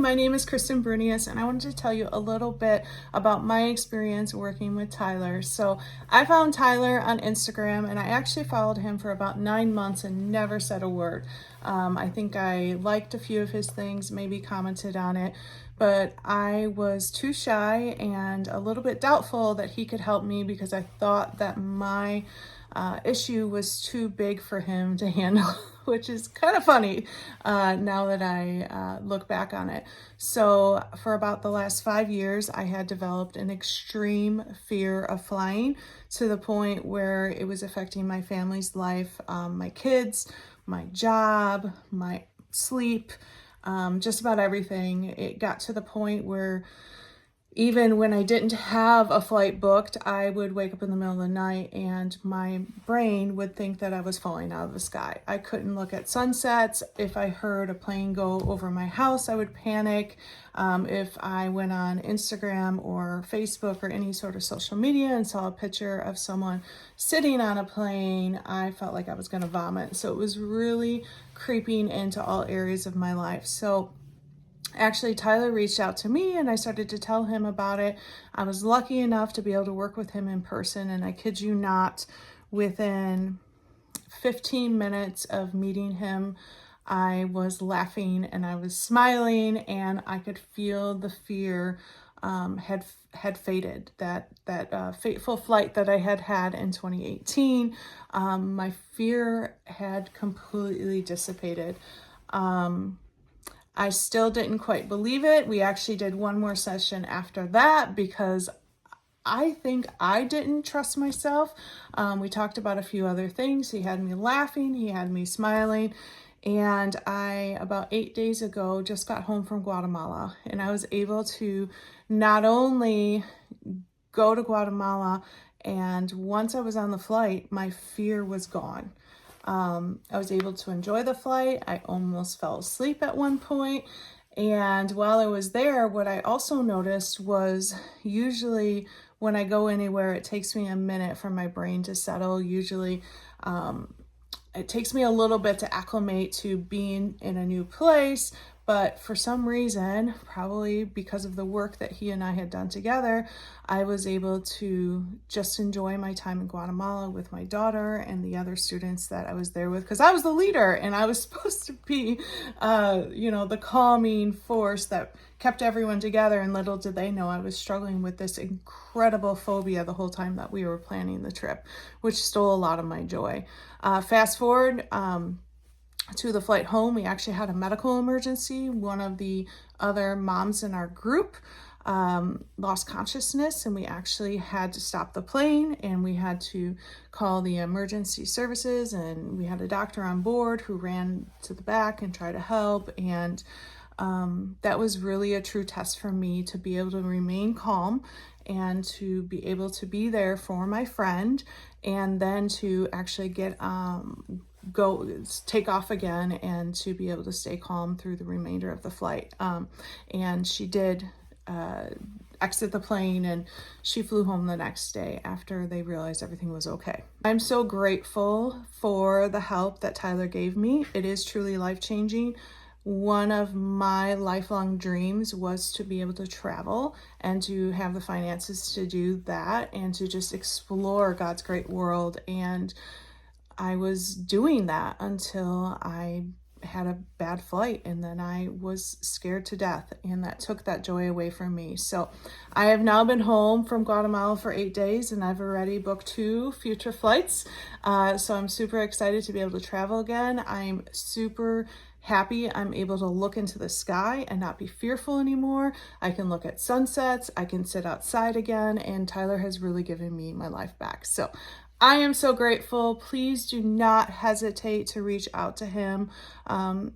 My name is Kristen Brunius, and I wanted to tell you a little bit about my experience working with Tyler. So I found Tyler on Instagram, and I actually followed him for about 9 months and never said a word. I think I liked a few of his things, maybe commented on it, but I was too shy and a little bit doubtful that he could help me because I thought that my issue was too big for him to handle, which is kind of funny now that I look back on it. So for about the last 5 years, I had developed an extreme fear of flying to the point where it was affecting my family's life, my kids, my job, my sleep, just about everything. It got to the point where even when I didn't have a flight booked, I would wake up in the middle of the night and my brain would think that I was falling out of the sky. I couldn't look at sunsets. If I heard a plane go over my house, I would panic. If I went on Instagram or Facebook or any sort of social media and saw a picture of someone sitting on a plane, I felt like I was going to vomit. So it was really creeping into all areas of my life. So actually, Tyler reached out to me and I started to tell him about it. I was lucky enough to be able to work with him in person, and I kid you not, within 15 minutes of meeting him, I was laughing and I was smiling, and I could feel the fear had faded. That fateful flight that I had in 2018, my fear had completely dissipated. I still didn't quite believe it. We actually did one more session after that because I think I didn't trust myself. We talked about a few other things. He had me laughing, he had me smiling, and I, about 8 days ago, just got home from Guatemala, and I was able to not only go to Guatemala, and once I was on the flight, my fear was gone. I was able to enjoy the flight. I almost fell asleep at one point. And while I was there, what I also noticed was usually when I go anywhere, it takes me a minute for my brain to settle. Usually, it takes me a little bit to acclimate to being in a new place. But for some reason, probably because of the work that he and I had done together, I was able to just enjoy my time in Guatemala with my daughter and the other students that I was there with, because I was the leader and I was supposed to be, the calming force that kept everyone together. And little did they know I was struggling with this incredible phobia the whole time that we were planning the trip, which stole a lot of my joy. Fast forward, to the flight home, we actually had a medical emergency. One of the other moms in our group lost consciousness, and we actually had to stop the plane, and we had to call the emergency services, and we had a doctor on board who ran to the back and tried to help. And that was really a true test for me to be able to remain calm and to be able to be there for my friend, and then to actually take off again and to be able to stay calm through the remainder of the flight. And she did exit the plane, and she flew home the next day after they realized everything was okay. I'm so grateful for the help that Tyler gave me. It is truly life-changing. One of my lifelong dreams was to be able to travel and to have the finances to do that and to just explore God's great world. And I was doing that until I had a bad flight, and then I was scared to death, and that took that joy away from me. So I have now been home from Guatemala for 8 days, and I've already booked 2 future flights. So I'm super excited to be able to travel again. I'm super happy I'm able to look into the sky and not be fearful anymore. I can look at sunsets, I can sit outside again, and Tyler has really given me my life back. So I am so grateful. Please do not hesitate to reach out to him.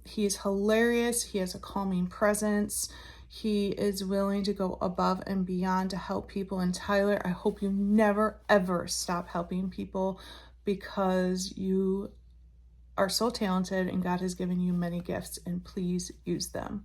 He is hilarious. He has a calming presence. He is willing to go above and beyond to help people. And Tyler, I hope you never, ever stop helping people, because you are so talented and God has given you many gifts, and please use them.